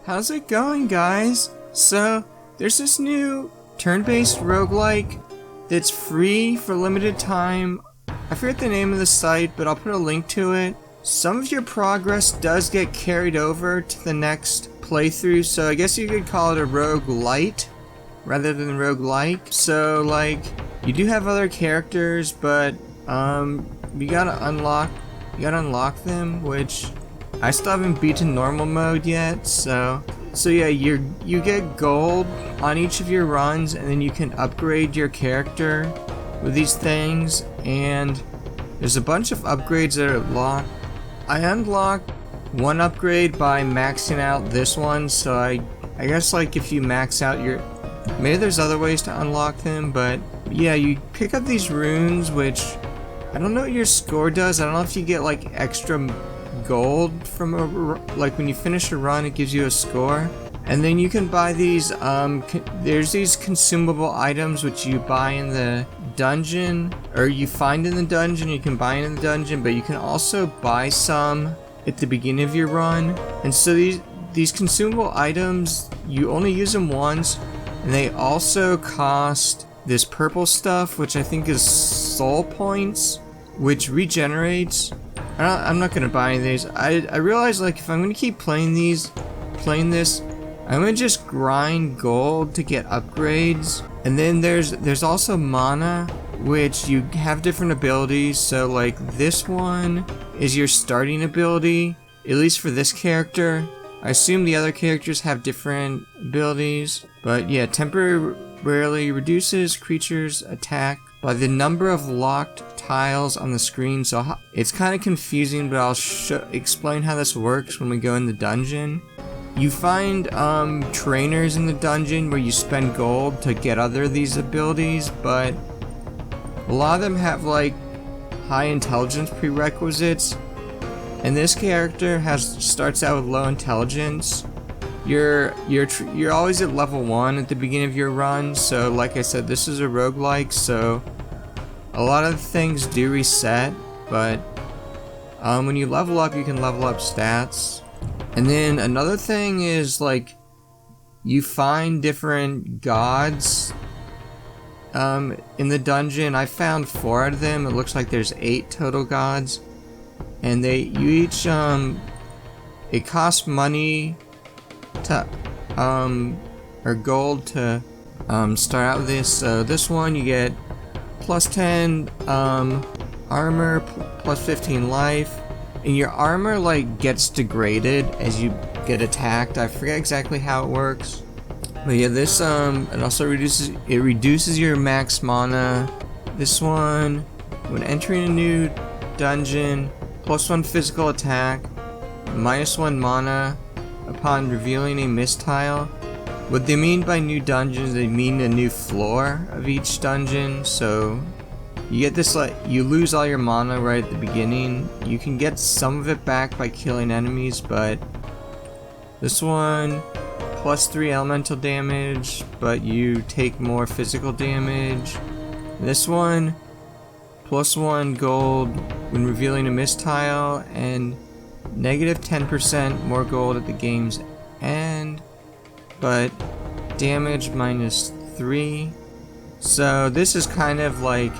How's it going, guys? So, there's this new turn-based roguelike that's free for limited time. I forget the name of the site, but I'll put a link to it. Some of your progress does get carried over to the next playthrough, so I guess you could call it a roguelite rather than roguelike. So, like, you do have other characters, but you gotta unlock them, which I still haven't beaten normal mode yet. So yeah, you get gold on each of your runs, and then you can upgrade your character with these things. And there's a bunch of upgrades that are locked. I unlocked one upgrade by maxing out this one, so I guess like if you max out your, maybe there's other ways to unlock them, but yeah, you pick up these runes, which I don't know what your score does. I don't know if you get like extra gold from like when you finish a run, it gives you a score. And then you can buy these there's these consumable items which you buy in the dungeon, or you find in the dungeon. You can buy in the dungeon, but you can also buy some at the beginning of your run. And so these consumable items, you only use them once, and they also cost this purple stuff, which I think is soul points, which regenerates. I'm not gonna buy any of these. I realize, like, if I'm gonna keep playing this, I'm gonna just grind gold to get upgrades. And then there's also mana, which you have different abilities. So like this one is your starting ability, at least for this character. I assume the other characters have different abilities, but yeah, temporarily reduces creatures' attack by the number of locked tiles on the screen. So it's kind of confusing, but I'll explain how this works when we go in the dungeon. You find trainers in the dungeon where you spend gold to get other of these abilities, but a lot of them have like high intelligence prerequisites, and this character starts out with low intelligence. You're always at level 1 at the beginning of your run, so like I said, this is a roguelike, so a lot of things do reset, but when you level up, you can level up stats. And then another thing is, like, you find different gods in the dungeon. I found 4 of them. It looks like there's 8 total gods, and you each it costs money to or gold to start out with this. So this one you get plus 10 armor, plus 15 life, and your armor like gets degraded as you get attacked. I forget exactly how it works, but yeah, this it also reduces your max mana. This one, when entering a new dungeon, plus 1 physical attack, minus 1 mana upon revealing a mist tile. What they mean by new dungeons, they mean a new floor of each dungeon. So you get this, like, you lose all your mana right at the beginning. You can get some of it back by killing enemies, but this one, plus 3 elemental damage, but you take more physical damage. This one, plus 1 gold when revealing a mist tile, and negative 10% more gold at the game's end, but damage minus 3. So this is kind of like,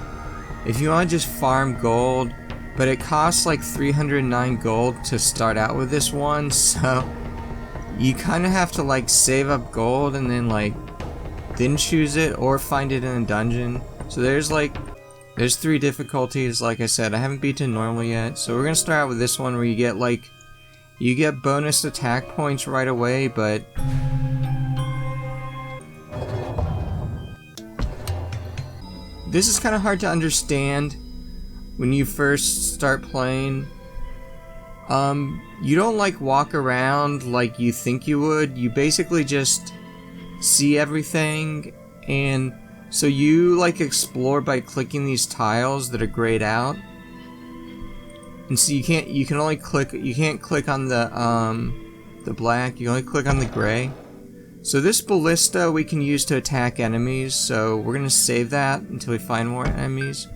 if you want to just farm gold, but it costs like 309 gold to start out with this one, so you kind of have to like save up gold and then choose it or find it in a dungeon. So there's 3 difficulties. Like I said, I haven't beaten normal yet, so we're gonna start out with this one where you get bonus attack points right away, but this is kind of hard to understand when you first start playing. You don't like walk around like you think you would. You basically just see everything, and so you like explore by clicking these tiles that are grayed out. And so you can't click on the black, you only click on the gray. So this ballista we can use to attack enemies, so we're gonna save that until we find more enemies.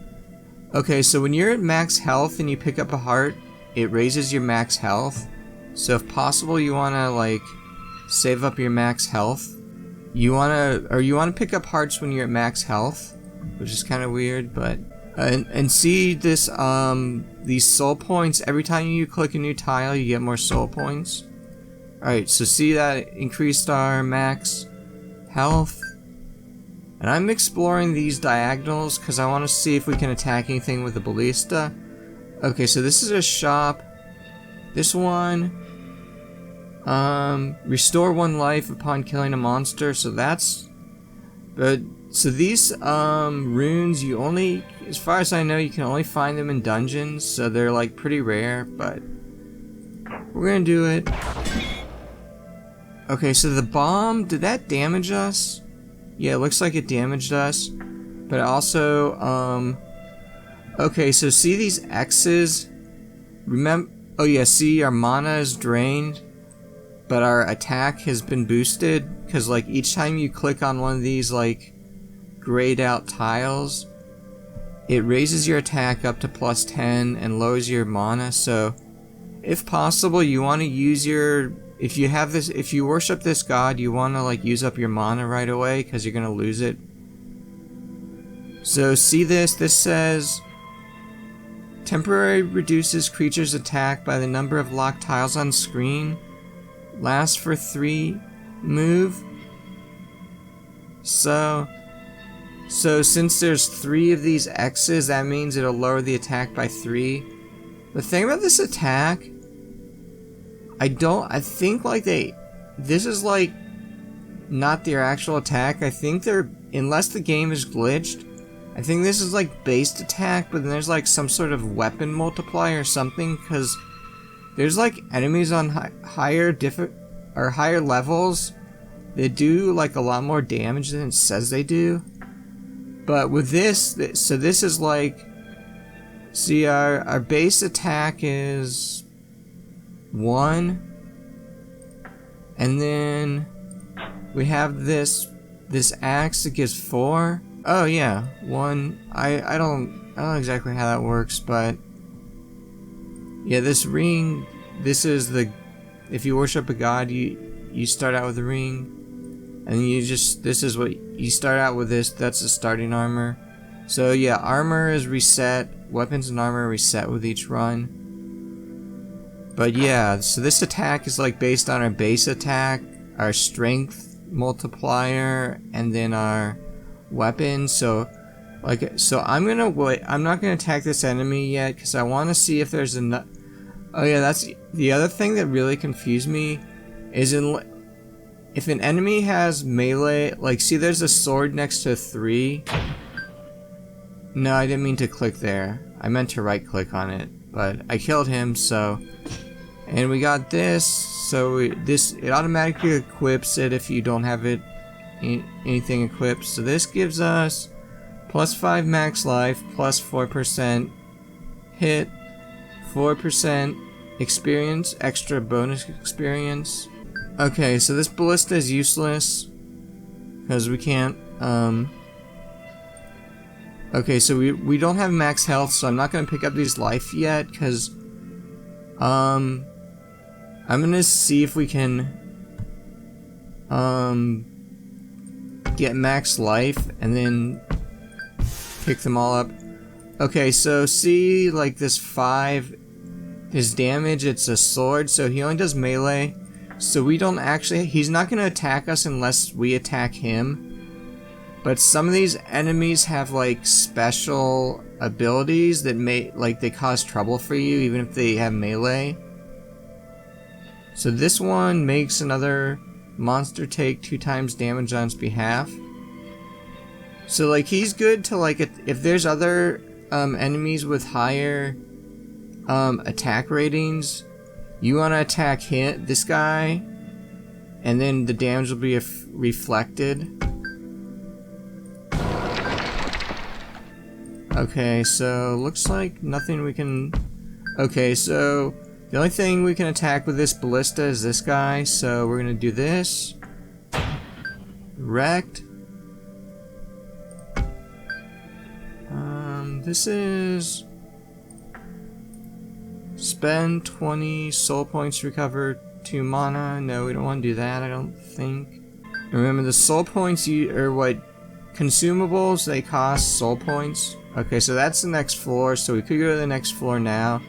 Okay, so when you're at max health and you pick up a heart, it raises your max health. So if possible, you wanna like save up your max health. You wanna pick up hearts when you're at max health, which is kind of weird, but and see this these soul points. Every time you click a new tile, you get more soul points. All right, so see that increased our max health. And I'm exploring these diagonals because I want to see if we can attack anything with the ballista. Okay, so this is a shop. This one, restore 1 life upon killing a monster. So that's, but so these runes, you only, as far as I know, you can only find them in dungeons. So they're like pretty rare, but we're gonna do it. Okay, so the bomb, did that damage us? Yeah, it looks like it damaged us, but also, okay, so see these X's? Remember, oh yeah, see our mana is drained, but our attack has been boosted, because like each time you click on one of these like grayed out tiles, it raises your attack up to +10 and lowers your mana. So if possible, you want to use your, if you worship this god, you want to like use up your mana right away because you're gonna lose it. So see this says temporarily reduces creatures' attack by the number of locked tiles on screen, lasts for 3 move. So since there's 3 of these X's, that means it'll lower the attack by 3. The thing about this attack, I think like this is like not their actual attack. I think they're, unless the game is glitched, I think this is like based attack, but then there's like some sort of weapon multiplier or something, because there's like enemies on higher levels that do like a lot more damage than it says they do. But with this, so this is like, see our base attack is 1, and then we have this axe that gives 4. Oh yeah, 1. I don't exactly how that works, but yeah, this ring, this is the, if you worship a god, you start out with a ring, and you just, this is what you start out with. That's the starting armor. So yeah, armor is reset, weapons and armor reset with each run. But yeah, so this attack is like based on our base attack, our strength multiplier, and then our weapon. So I'm gonna wait. I'm not gonna attack this enemy yet because I want to see if there's enough. Oh yeah, that's the other thing that really confused me is if an enemy has melee, like see there's a sword next to 3. No, I didn't mean to click there. I meant to right click on it, but I killed him. So, and we got this. So it automatically equips it if you don't have it anything equipped. So this gives us +5 max life, +4% hit, 4% experience, extra bonus experience. Okay, so this ballista is useless because we can't. Okay, so we don't have max health, so I'm not gonna pick up these life yet because I'm gonna see if we can get max life and then pick them all up. Okay, so see like this 5, his damage, it's a sword, so he only does melee. So we don't actually, he's not gonna attack us unless we attack him. But some of these enemies have like special abilities that they cause trouble for you even if they have melee. So this one makes another monster take 2 times damage on its behalf. So like he's good to like, if there's other enemies with higher attack ratings, you want to attack this guy, and then the damage will be reflected. Okay, so looks like nothing we can. Okay, so the only thing we can attack with this ballista is this guy, so we're gonna do this. Wrecked. This is spend 20 soul points to recover 2 mana. No, we don't want to do that, I don't think. Remember, the soul points consumables, they cost soul points. Okay, so that's the next floor, so we could go to the next floor now.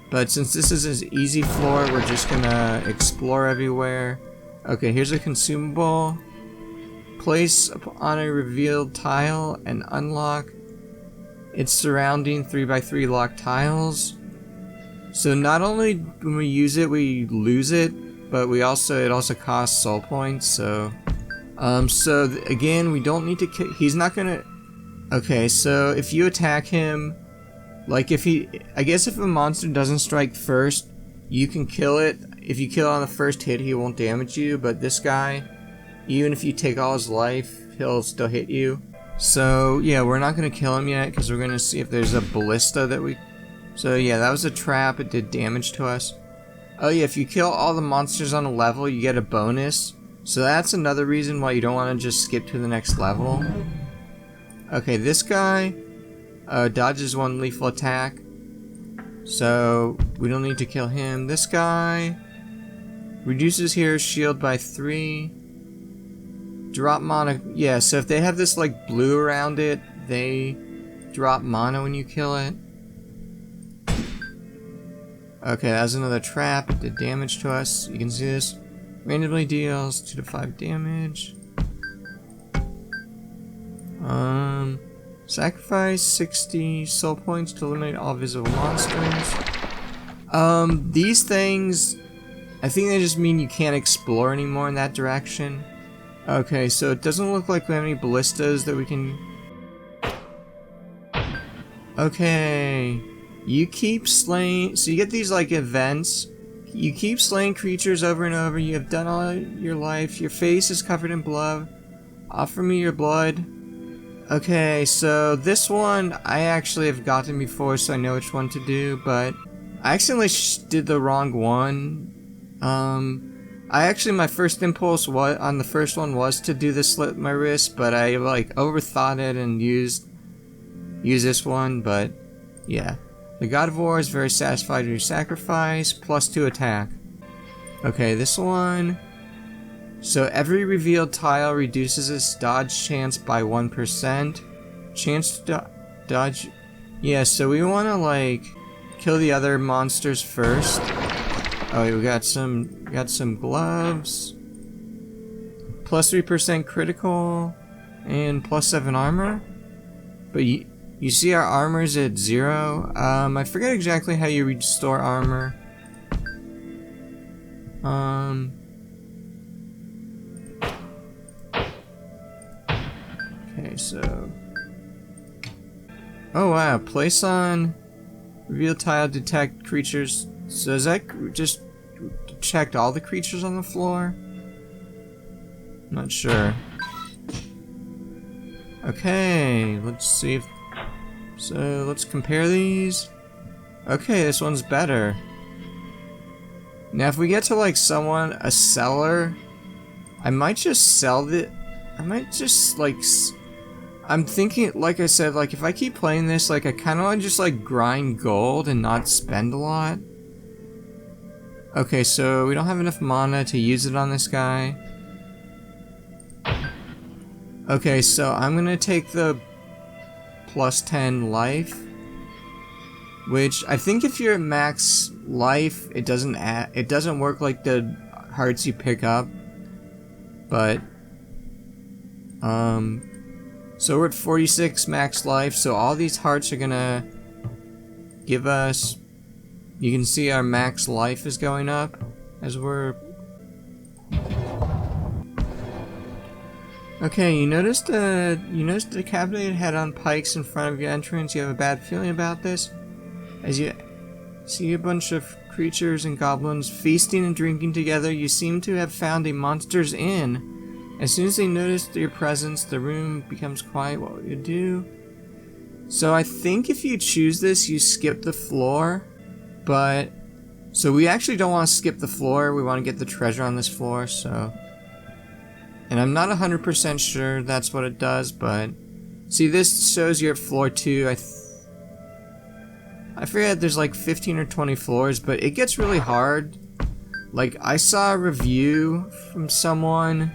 But since this is an easy floor, we're just gonna explore everywhere. Okay, here's a consumable. Place on a revealed tile and unlock its surrounding 3x3 locked tiles. So not only when we use it, we lose it, but it also costs soul points, so... again, we don't need to he's not gonna... Okay, so if you attack him, like I guess if a monster doesn't strike first, you can kill it. If you kill it on the first hit, he won't damage you, but this guy, even if you take all his life, he'll still hit you. So yeah, we're not gonna kill him yet, because we're gonna see if there's a ballista that we... So yeah, that was a trap, it did damage to us. Oh yeah, if you kill all the monsters on a level, you get a bonus. So that's another reason why you don't want to just skip to the next level. Okay, this guy dodges 1 lethal attack, so we don't need to kill him. This guy reduces hero shield by 3. Drop mana. Yeah, so if they have this like blue around it, they drop mana when you kill it. Okay, that's another trap. It did damage to us. You can see this. Randomly deals 2 to 5 damage. Sacrifice 60 soul points to eliminate all visible monsters. These things, I think they just mean you can't explore anymore in that direction. Okay, so it doesn't look like we have any ballistas that we can... Okay, you keep slaying, so you get these like events. You keep slaying creatures over and over. You have done all your life. Your face is covered in blood. Offer me your blood. Okay, so this one I actually have gotten before, so I know which one to do, but I accidentally did the wrong one. My first impulse on the first one was to do the slit my wrist, but I like overthought it and use this one, but yeah. The God of War is very satisfied with your sacrifice, +2 attack. Okay, this one. So every revealed tile reduces its dodge chance by 1%. Chance to dodge... Yeah, so we want to like kill the other monsters first. Oh, we got some gloves. +3% critical and +7 armor. But you see our armor's at 0. I forget exactly how you restore armor. Okay, so... Oh wow, place on reveal tile, detect creatures. So is that just checked all the creatures on the floor? Not sure. Okay, let's see if... So let's compare these. Okay, this one's better. Now if we get to like a seller, I might just sell the... I might just like... I'm thinking, like I said, like if I keep playing this, like I kind of want to just like grind gold and not spend a lot. Okay, so we don't have enough mana to use it on this guy. Okay, so I'm gonna take the +10 life, which I think if you're at max life, it doesn't work like the hearts you pick up. But so we're at 46 max life, so all these hearts are gonna give us... You can see our max life is going up as we're... Okay, you noticed the decapitated head on pikes in front of your entrance. You have a bad feeling about this, as you see a bunch of creatures and goblins feasting and drinking together. You seem to have found a monster's inn. As soon as they notice your presence, the room becomes quiet. What will you do? So I think if you choose this, you skip the floor. But so we actually don't want to skip the floor. We want to get the treasure on this floor. So. And I'm not 100% sure that's what it does, but... See, this shows you're at floor 2. I forget, there's like 15 or 20 floors, but it gets really hard. Like, I saw a review from someone.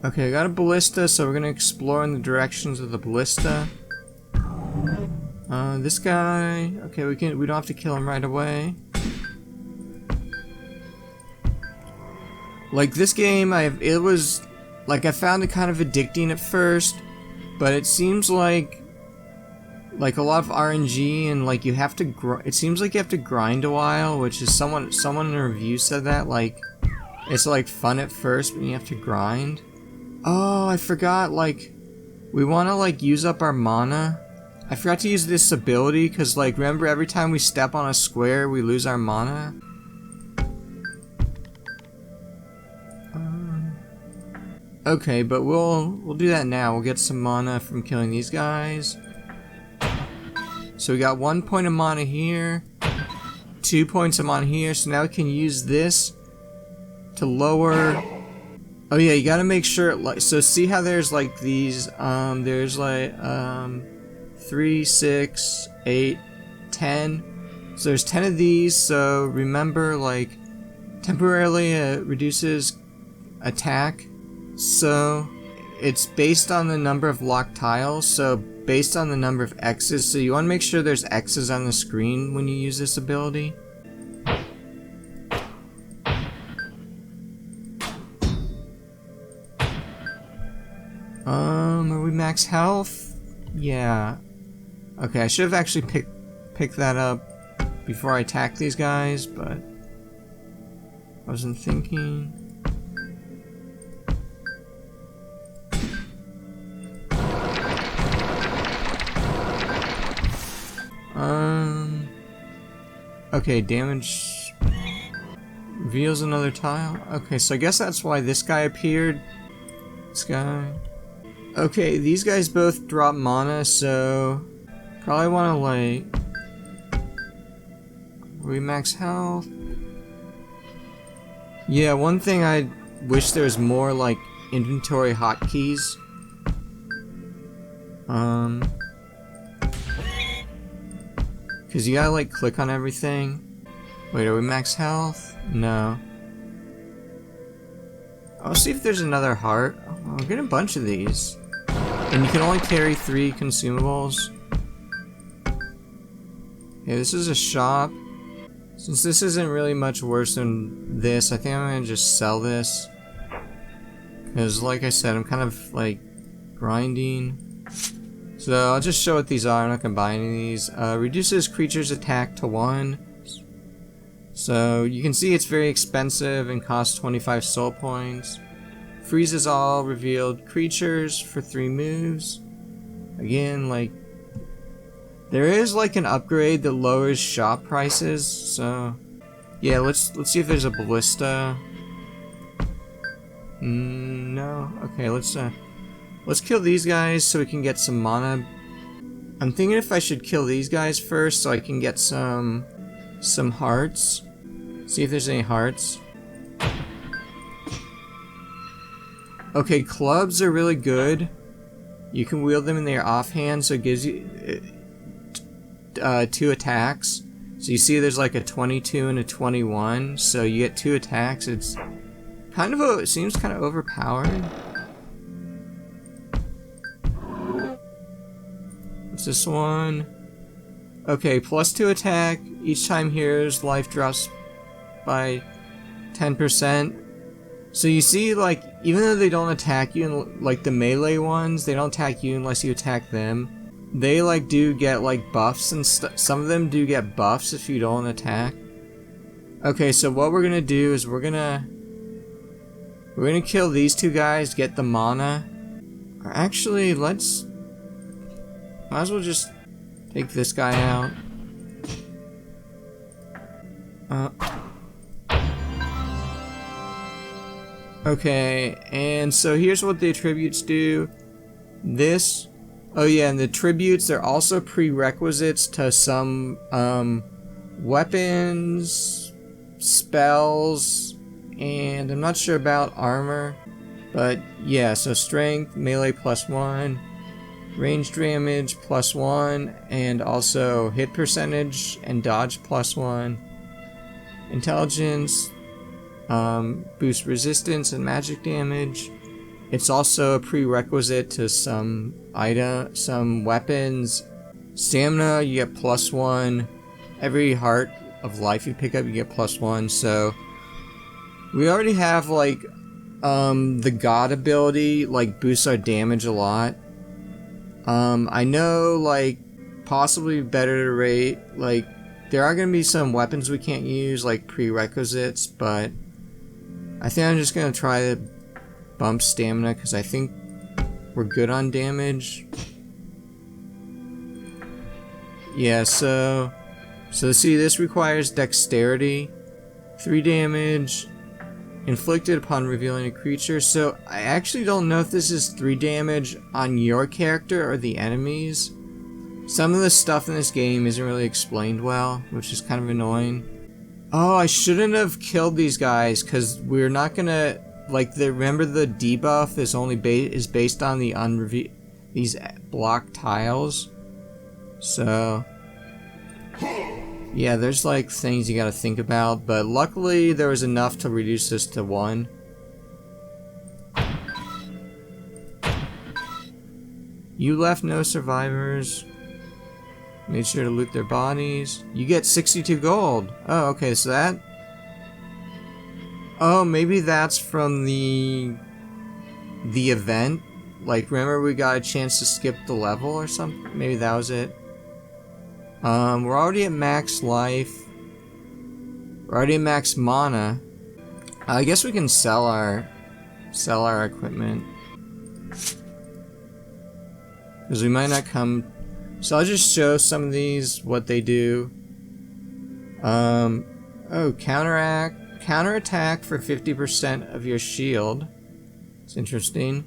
Okay, I got a ballista, so we're gonna explore in the directions of the ballista. This guy. Okay, we don't have to kill him right away. Like, this game, I found it kind of addicting at first, but it seems like a lot of RNG, and like it seems like you have to grind a while, which is someone in a review said that, like, it's like fun at first, but you have to grind. Oh, I forgot, like, we want to like use up our mana. I forgot to use this ability, because like, remember, every time we step on a square, we lose our mana. Okay, but we'll do that now. We'll get some mana from killing these guys. So we got 1 point of mana here, 2 points of mana here, so now we can use this to lower. Oh yeah, you gotta make sure, like, so see how there's like these, there's like 3, 6, 8, 10. So there's 10 of these, so remember, like, temporarily reduces attack. So it's based on the number of locked tiles, so based on the number of X's, so you want to make sure there's X's on the screen when you use this ability. Are we max health? Yeah. Okay, I should have actually picked that up before I attack these guys, but I wasn't thinking. Okay, damage reveals another tile. Okay, so I guess that's why this guy appeared. This guy. Okay, these guys both drop mana, so probably want to like max health. Yeah, one thing I wish there was more like inventory hotkeys. Cause you gotta like click on everything. Wait, are we max health? No. I'll see if there's another heart. I'll get a bunch of these. And you can only carry 3 consumables. Yeah, this is a shop. Since this isn't really much worse than this, I think I'm gonna just sell this. Cause like I said, I'm kind of like grinding. So I'll just show what these are. I'm not gonna buy any of these. Reduces creatures' attack to 1. So you can see it's very expensive and costs 25 soul points. Freezes all revealed creatures for 3 moves. Again, like, there is like an upgrade that lowers shop prices. So yeah, let's see if there's a ballista. No. Okay, let's kill these guys so we can get some mana. I'm thinking if I should kill these guys first so I can get some hearts. See if there's any hearts. Okay, clubs are really good. You can wield them in their offhand, so it gives you 2 attacks. So you see there's like a 22 and a 21, so you get 2 attacks. It's kind of it seems kind of overpowered. What's this one? Okay, plus 2 attack. Each time hero's life drops by 10%. So you see, like, even though they don't attack you, like the melee ones, they don't attack you unless you attack them. They like do get like buffs and stuff. Some of them do get buffs if you don't attack. Okay, so what we're gonna do is we're gonna kill these 2 guys, get the mana. Or actually, might as well just take this guy out. Okay, and so here's what the attributes do. Oh yeah, and the attributes, they're also prerequisites to some weapons, spells, and I'm not sure about armor. But yeah, so strength, melee +1, range damage +1, and also hit percentage and dodge +1. intelligence, boost resistance and magic damage. It's also a prerequisite to some weapons. Stamina, you get +1. Every heart of life you pick up, you get +1. So we already have like the god ability like boosts our damage a lot. I know like possibly better to rate, like there are gonna be some weapons we can't use like prerequisites, but I think I'm just gonna try to bump stamina because I think we're good on damage. Yeah, so see, this requires dexterity, 3 damage, inflicted upon revealing a creature. So I actually don't know if this is 3 damage on your character or the enemies. Some of the stuff in this game isn't really explained well, which is kind of annoying. Oh, I shouldn't have killed these guys because we're not gonna like remember the debuff is only based on the these block tiles. So yeah, there's like things you gotta think about, but luckily there was enough to reduce this to 1. You left no survivors. Made sure to loot their bodies. You get 62 gold. Oh, okay, so that... Oh, maybe that's from the event. Like, remember we got a chance to skip the level or something? Maybe that was it. We're already at max life. We're already at max mana. I guess we can sell our equipment. Because we might not come... So I'll just show some of these, what they do. Oh, counterattack for 50% of your shield. It's interesting.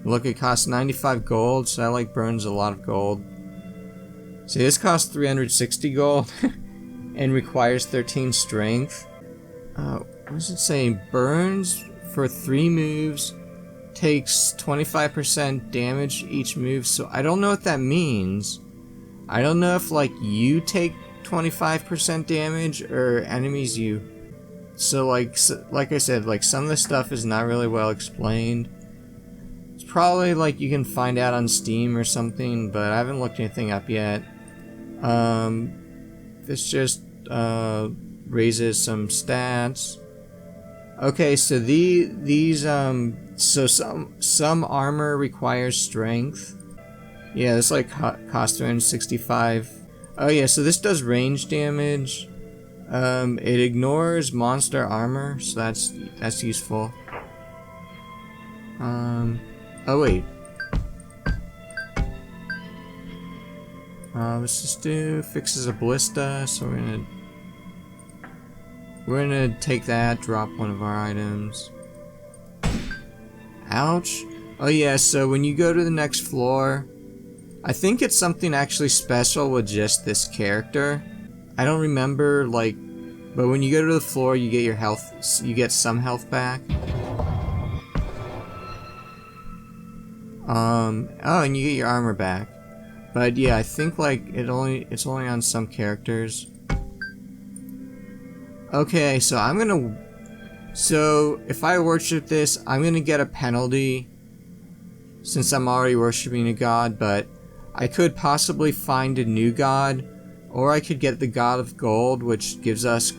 Look, it costs 95 gold, so that like burns a lot of gold. See, this costs 360 gold and requires 13 strength. What does it say? Burns for 3 moves, takes 25% damage each move, so I don't know what that means. I don't know if like you take 25% damage or enemies you. So like I said, like some of the stuff is not really well explained. It's probably like you can find out on Steam or something, but I haven't looked anything up yet. This just raises some stats. Okay, so so some armor requires strength. Yeah, this like costs 365. Oh yeah, so this does range damage. It ignores monster armor, so that's useful. Oh wait. Let's just do fixes a ballista, so we're gonna take that, drop one of our items. Ouch. Oh yeah, so when you go to the next floor, I think it's something actually special with just this character. I don't remember, like, but when you go to the floor, you get your health, you get some health back. Oh, and you get your armor back. But yeah, I think like it's only on some characters. Okay, so so if I worship this, I'm gonna get a penalty since I'm already worshiping a god, but I could possibly find a new god, or I could get the god of gold, which gives us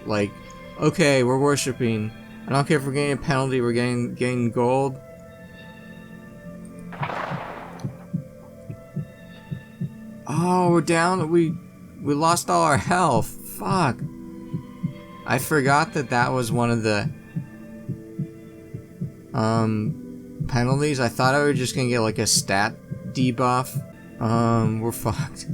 like, okay, we're worshiping. I don't care if we're getting a penalty, we're getting gold. Oh, we're down. We lost all our health. Fuck. I forgot that was one of the penalties. I thought I was just gonna get like a stat debuff. We're fucked.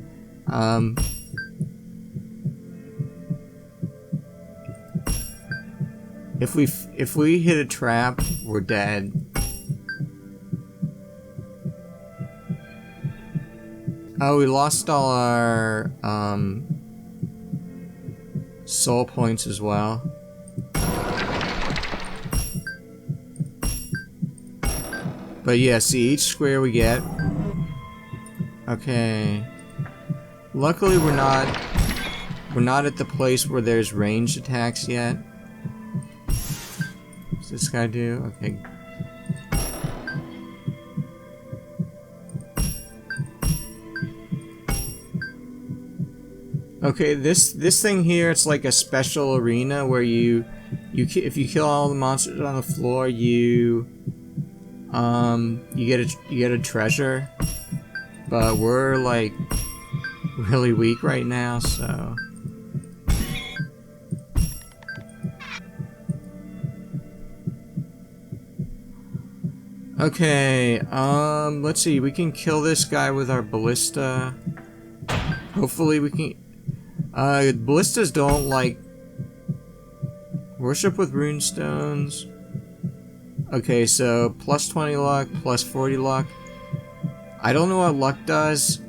If we hit a trap, we're dead. Oh, we lost all our soul points as well. But yeah, see, each square we get. Okay. Luckily we're not We're not at the place where there's ranged attacks yet. What's this guy do? Okay. Okay, this thing here, it's like a special arena where if you kill all the monsters on the floor, you get a treasure. But we're like really weak right now, so okay, let's see, we can kill this guy with our ballista. Hopefully we can. Ballistas don't like worship with runestones. Okay, so plus 20 luck, plus 40 luck. I don't know what luck does.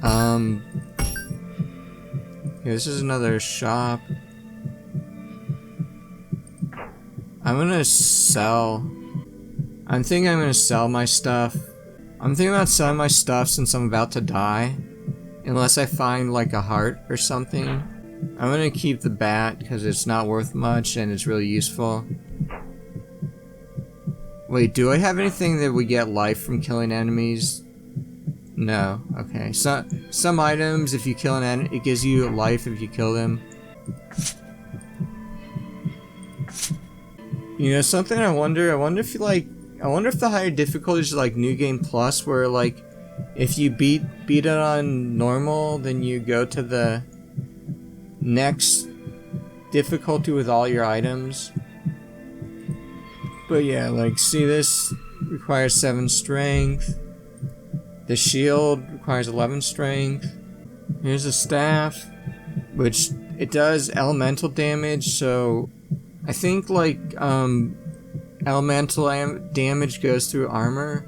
Okay, this is another shop. I'm gonna sell. I'm thinking I'm gonna sell my stuff. I'm thinking about selling my stuff since I'm about to die. Unless I find like a heart or something. I'm gonna keep the bat because it's not worth much and it's really useful. Wait, do I have anything that we get life from killing enemies? No. Okay. So some items, if you kill an enemy, it gives you life if you kill them. You know something? I wonder if you like. I wonder if the higher difficulties are like New Game Plus, where like if you beat it on normal, then you go to the next difficulty with all your items. But yeah, like see, this requires 7 strength. The shield requires 11 strength. Here's a staff, which it does elemental damage, so I think like elemental damage goes through armor.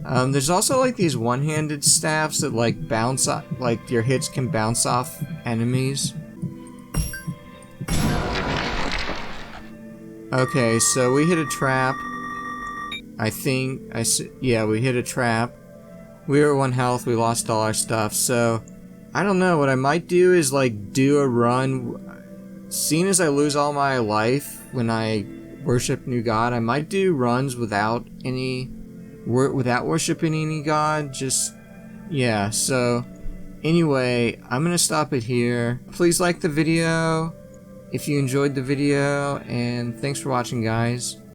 There's also like these one-handed staffs that like bounce off, like your hits can bounce off enemies. Okay, so we hit a trap. Yeah, we hit a trap. We were at 1 health, we lost all our stuff, so I don't know, what I might do is like do a run. Seeing as I lose all my life when I worship new god, I might do runs without worshiping any god, just, yeah, so, anyway, I'm gonna stop it here. Please like the video if you enjoyed the video, and thanks for watching, guys.